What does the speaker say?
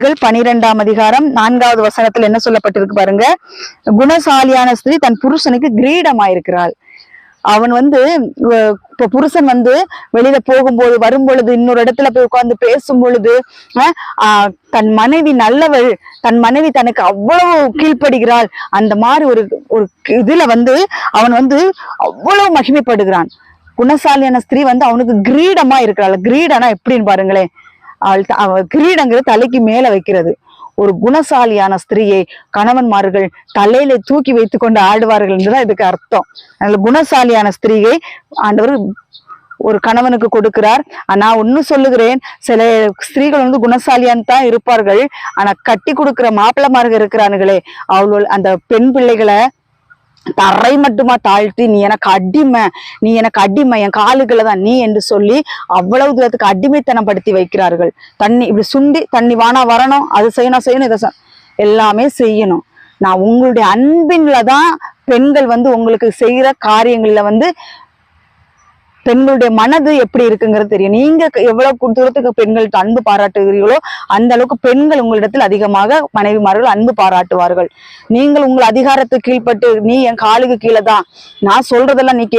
12ஆம் அதிகாரம் 4வது வசனத்துல என்ன சொல்லப்பட்டிருக்கு பாருங்க. குணசாலியான ஸ்திரீ தன் புருஷனுக்கு கிரீடமாயிருக்கிறாள். அவன் இப்ப புருஷன் வெளியில போகும்போது வரும் பொழுது இன்னொரு இடத்துல போய் உட்கார்ந்து பேசும் பொழுது தன் மனைவி நல்லவள், தன் மனைவி தனக்கு அவ்வளவு கீழ்ப்படுகிறாள், அந்த மாதிரி ஒரு ஒரு இதுல அவன் அவ்வளவு மகிமைப்படுகிறான். குணசாலியான ஸ்திரீ அவனுக்கு கிரீடமா இருக்கிறாள். கிரீடனா எப்படின்னு பாருங்களேன். அவள் கிரீடங்கிறது தலைக்கு மேல வைக்கிறது. ஒரு குணசாலியான ஸ்திரீயை கணவன்மார்கள் தலையில தூக்கி வைத்துக் கொண்டு ஆடுவார்கள் என்றுதான் இதுக்கு அர்த்தம். அதனால குணசாலியான ஸ்திரீயை ஆண்டவர் ஒரு கணவனுக்கு கொடுக்கிறார். நான் ஒண்ணு சொல்லுகிறேன், சில ஸ்திரீகள் குணசாலியான் தான் இருப்பார்கள். ஆனா கட்டி கொடுக்கிற மாப்பிள்ளமார்கள் இருக்கிறானுங்களே, அவள் அந்த பெண் பிள்ளைகளை தரை மட்டுமா தாழ்த்தி நீ எனக்கு அடிமை, என் காலுகளை தான் நீ என்று சொல்லி அவ்வளவு தூரத்துக்கு அடிமைத்தனம் படுத்தி வைக்கிறார்கள். தண்ணி இப்படி சுண்டி தண்ணி வானா வரணும், அது செய்யணும், இதை எல்லாமே செய்யணும். நான் உங்களுடைய அன்பின்லதான் பெண்கள் உங்களுக்கு செய்யற காரியங்கள்ல பெண்களுடைய மனது எப்படி இருக்குங்கிறது தெரியும். நீங்க எவ்வளவு தூரத்துக்கு பெண்கள்கிட்ட அன்பு பாராட்டுகிறீர்களோ அந்த அளவுக்கு பெண்கள் உங்களிடத்தில் அதிகமாக மனைவிமார்கள் அன்பு பாராட்டுவார்கள். நீங்கள் உங்கள் அதிகாரத்துக்கு கீழ்பட்டு நீ என் காலுக்கு கீழே தான், நான் சொல்றதெல்லாம் நீ